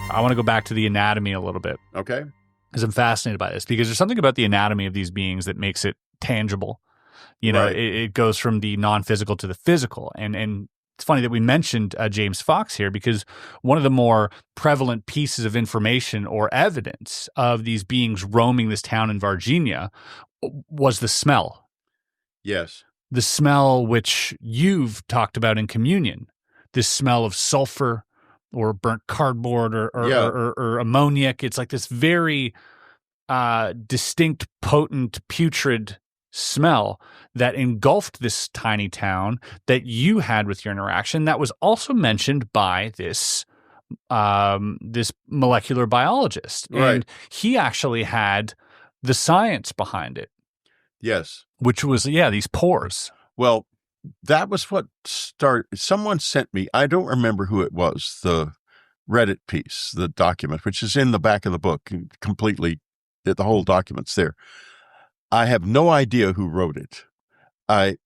I want to go back to the anatomy a little bit. Okay. Because I'm fascinated by this, because there's something about the anatomy of these beings that makes it tangible. You know, Right. it goes from the non-physical to the physical. And it's funny that we mentioned James Fox here, because one of the more prevalent pieces of information or evidence of these beings roaming this town in Virginia was the smell. Yes. The smell which you've talked about in communion, this smell of sulfur or burnt cardboard or ammoniac. It's like this very distinct, potent, putrid smell that engulfed this tiny town that you had with your interaction. That was also mentioned by this molecular biologist. Right. And he actually had the science behind it. Yes. Which was, these pores. Well, that was what started. Someone sent me, I don't remember who it was, the Reddit piece, the document, which is in the back of the book completely. The whole document's there. I have no idea who wrote it. I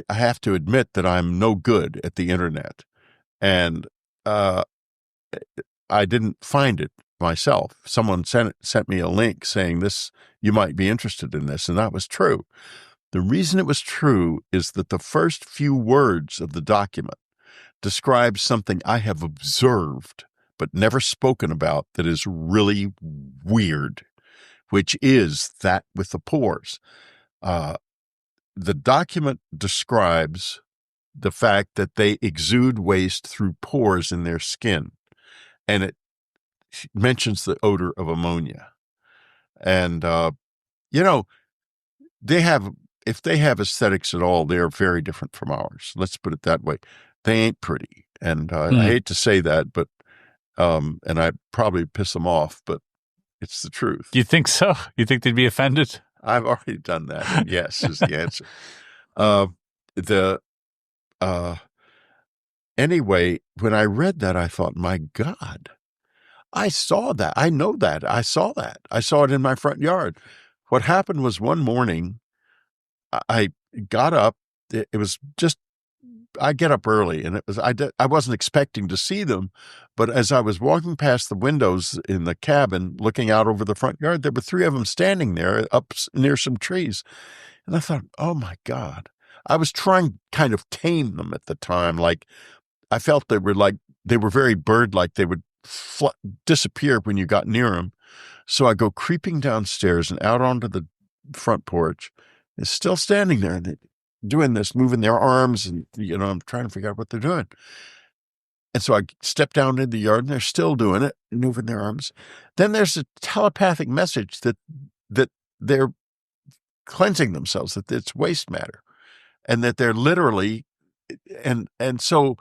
have to admit that I'm no good at the internet, and I didn't find it myself. Someone sent me a link saying this, you might be interested in this, and that was true. The reason it was true is that the first few words of the document describe something I have observed but never spoken about that is really weird, which is that with the pores. The document describes the fact that they exude waste through pores in their skin, and it mentions the odor of ammonia. And, if they have aesthetics at all, they're very different from ours. Let's put it that way. They ain't pretty. And I hate to say that, but, and I probably piss them off, but it's the truth. You think so? You think they'd be offended? I've already done that. Yes, is the answer. Anyway, when I read that, I thought, my God, I saw that. I know that. I saw that. I saw it in my front yard. What happened was one morning, I got up. It was just, I get up early, and I wasn't expecting to see them, but as I was walking past the windows in the cabin, looking out over the front yard, there were 3 of them standing there up near some trees. And I thought, oh my God. I was trying to kind of tame them at the time. Like, I felt they were very bird-like. They would disappear when you got near them. So I go creeping downstairs and out onto the front porch. It's still standing there, and they're doing this, moving their arms, and, I'm trying to figure out what they're doing. And so I step down in the yard, and they're still doing it, moving their arms. Then there's a telepathic message that they're cleansing themselves, that it's waste matter, and that they're literally, and so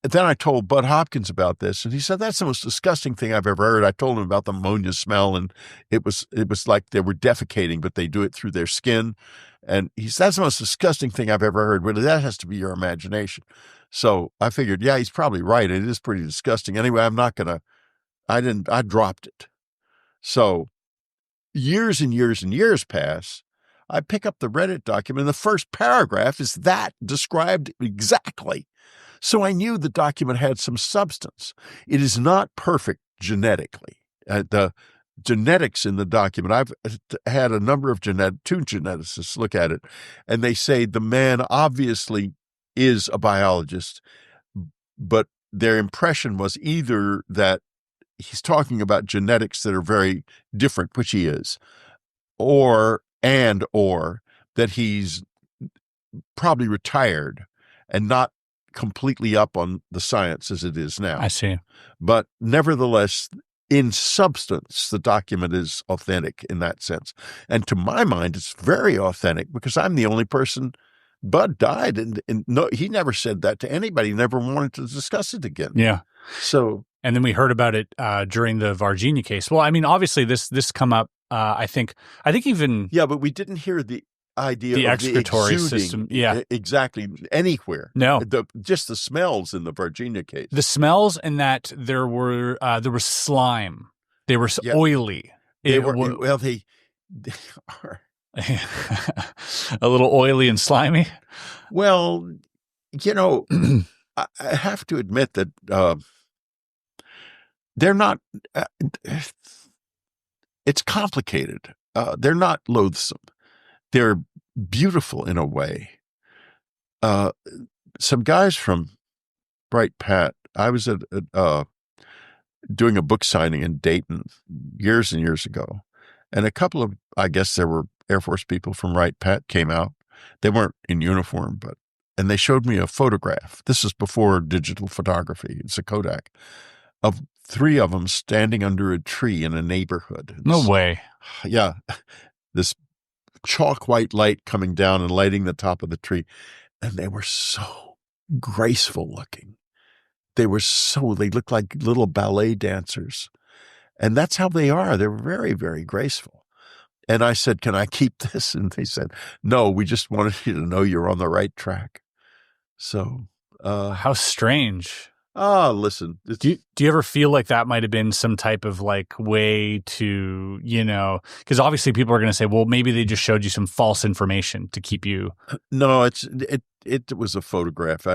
then I told Bud Hopkins about this, and he said, that's the most disgusting thing I've ever heard. I told him about the ammonia smell, and it was like they were defecating, but they do it through their skin. And he said, that's the most disgusting thing I've ever heard. Well, that has to be your imagination. So I figured, yeah, he's probably right. It is pretty disgusting. Anyway, I dropped it. So years and years and years pass. I pick up the Reddit document, and the first paragraph is that described exactly. So I knew the document had some substance. It is not perfect genetically. The genetics in the document, I've had a number of 2 geneticists look at it, and they say the man obviously is a biologist, but their impression was either that he's talking about genetics that are very different, which he is, or that he's probably retired and not completely up on the science as it is now. I see. But nevertheless, in substance, the document is authentic in that sense. And to my mind, it's very authentic because I'm the only person. Bud died, and no, he never said that to anybody. He never wanted to discuss it again. Yeah. So, and then we heard about it during the Virginia case. Well, I mean, obviously this come up. I think even but we didn't hear the idea the of excretory the exuding, system. Yeah, exactly, anywhere. No, just the smells in the Virginia case. The smells, and that there was slime. They were oily. They are. A little oily and slimy. Well, I have to admit that they're not, it's complicated. They're not loathsome. They're beautiful in a way. Some guys from Bright Pat, I was doing a book signing in Dayton years and years ago. And a couple of, I guess there were Air Force people from Bright Pat came out. They weren't in uniform, and they showed me a photograph. This is before digital photography. It's a Kodak of 3 of them standing under a tree in a neighborhood. No way. Yeah. This chalk white light coming down and lighting the top of the tree. And they were so graceful looking. They looked like little ballet dancers. And that's how they are. They're very, very graceful. And I said, can I keep this? And they said, no, we just wanted you to know you're on the right track. So. How strange. Listen. Do you ever feel like that might have been some type of like way to, because obviously people are going to say, well, maybe they just showed you some false information to keep you. No, it was a photograph.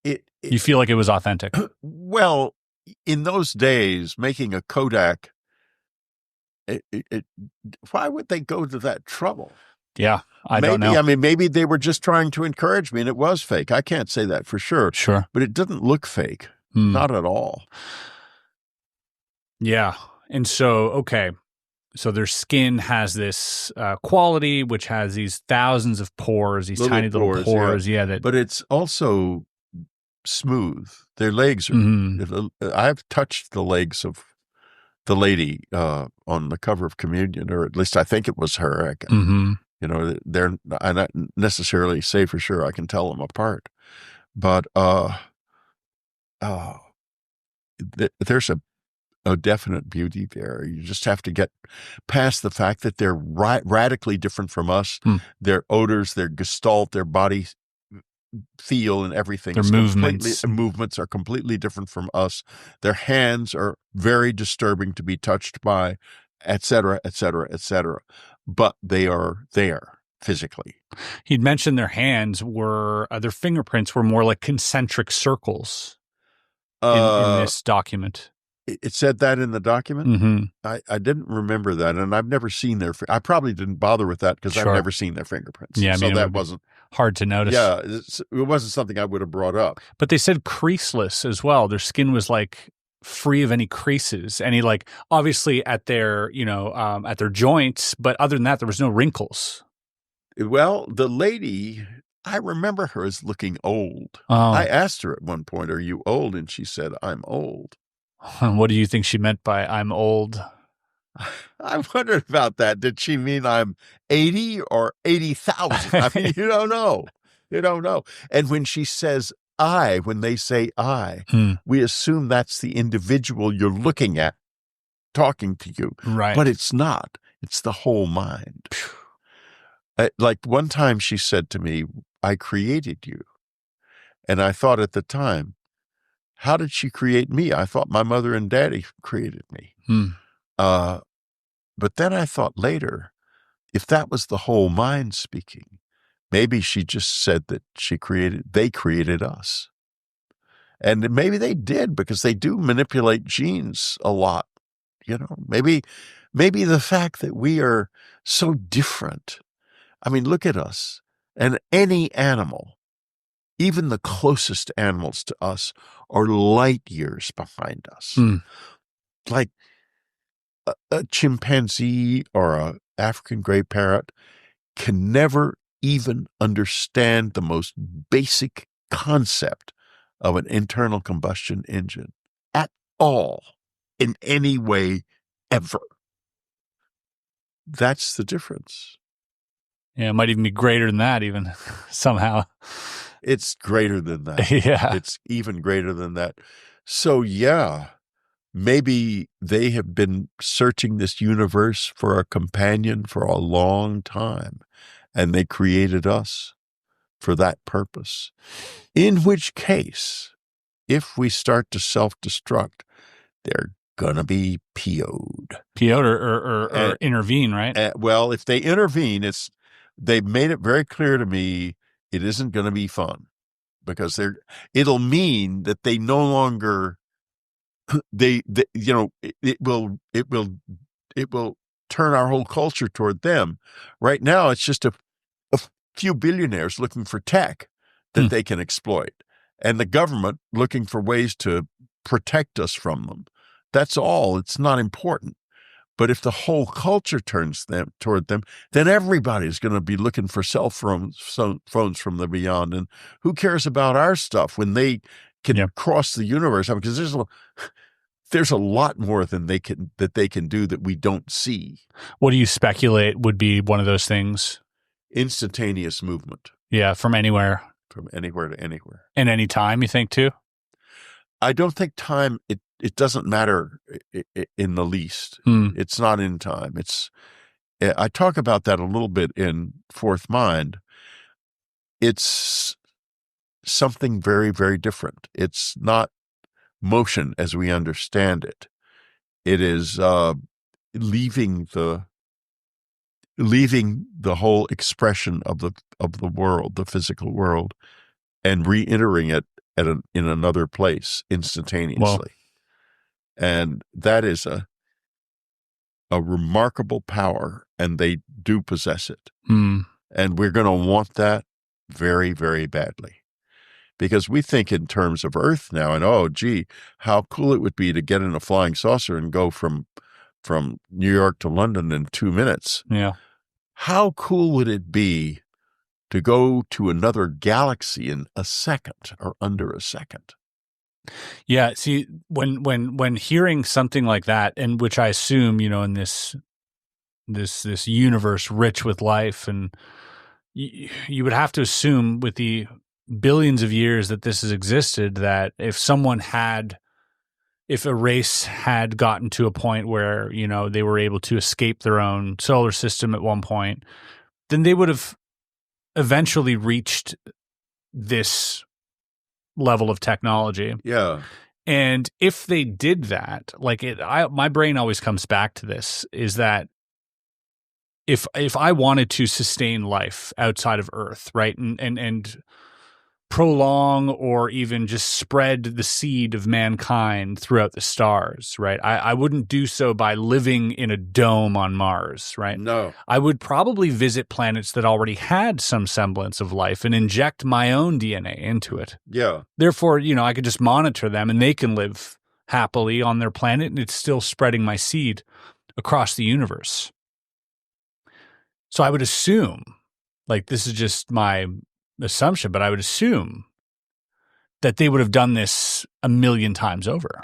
You feel like it was authentic. Well, in those days, making a Kodak, why would they go to that trouble? Yeah, I don't know. I mean, maybe they were just trying to encourage me and it was fake. I can't say that for sure. Sure. But it didn't look fake. Not at all. Yeah. And so their skin has this quality, which has these thousands of pores, these tiny little pores. Yeah. But it's also smooth. Their legs are, I've touched the legs of the lady on the cover of Communion, or at least I think it was her. They're not necessarily say for sure. I can tell them apart, but there's a definite beauty there. You just have to get past the fact that they're radically different from us. Their odors, their gestalt, their body feel and everything. Their movements are completely different from us. Their hands are very disturbing to be touched by, et cetera, et cetera, et cetera. But they are there physically. He'd mentioned their hands their fingerprints were more like concentric circles in this document. It said that in the document? Mm-hmm. I didn't remember that, and I've never seen I probably didn't bother with that because I've never seen their fingerprints. Yeah, so that wasn't hard to notice. Yeah, it wasn't something I would have brought up. But they said creaseless as well. Their skin was like free of any creases, obviously at their at their joints, but other than that, there was no wrinkles. Well, the lady, I remember her as looking old. Oh. I asked her at one point, "Are you old?" And she said, "I'm old." What do you think she meant by "I'm old"? I wondered about that. Did she mean I'm 80 or 80,000? I mean, you don't know. You don't know. And when she says when they say I, we assume that's the individual you're looking at talking to you. Right. But it's not. It's the whole mind. Like one time she said to me, "I created you." And I thought at the time, how did she create me? I thought my mother and daddy created me. But then I thought later, if that was the whole mind speaking, maybe she just said that they created us. And maybe they did, because they do manipulate genes a lot. Maybe the fact that we are so different. I mean, look at us. And any animal, even the closest animals to us, are light years behind us. Like a chimpanzee or an African gray parrot can never even understand the most basic concept of an internal combustion engine at all, in any way, ever. That's the difference. Yeah, it might even be greater than that, even somehow. It's greater than that. Yeah. It's even greater than that. So, yeah, maybe they have been searching this universe for a companion for a long time, and they created us for that purpose. In which case, if we start to self-destruct, they're going to be PO'd. PO'd or intervene, right? Well, if they intervene, they've made it very clear to me it isn't going to be fun, because it'll mean that they no longer you know, it will turn our whole culture toward them. Right now, it's just a few billionaires looking for tech that they can exploit, and the government looking for ways to protect us from them. That's all. It's not important. But if the whole culture turns toward them, then everybody's going to be looking for cell phones from the beyond. And who cares about our stuff when they can cross the universe? I mean, because there's a lot more than they can do that we don't see. What do you speculate would be one of those things? Instantaneous movement. Yeah, from anywhere. From anywhere to anywhere. And any time, you think, too? I don't think time, it doesn't matter in the least. It's not in time. I talk about that a little bit in Fourth Mind. It's something very, very different. It's not motion as we understand it. It is leaving the whole expression of the world, the physical world, and re-entering it in another place instantaneously. Well, and that is a remarkable power, and they do possess it. And we're going to want that very, very badly, because we think in terms of Earth now, and oh, gee, how cool it would be to get in a flying saucer and go from New York to London in 2 minutes. Yeah. How cool would it be to go to another galaxy in a second or under a second? Yeah. See, when hearing something like that, and which I assume, in this universe rich with life, and you would have to assume with the billions of years that this has existed, that if a race had gotten to a point where, they were able to escape their own solar system at one point, then they would have eventually reached this level of technology. Yeah. And if they did that, my brain always comes back to this, is that if I wanted to sustain life outside of Earth, right, and prolong or even just spread the seed of mankind throughout the stars, right? I wouldn't do so by living in a dome on Mars, right? No. I would probably visit planets that already had some semblance of life and inject my own DNA into it. Yeah. Therefore, I could just monitor them and they can live happily on their planet, and it's still spreading my seed across the universe. So I would assume, this is just my assumption, but I would assume that they would have done this 1 million times over.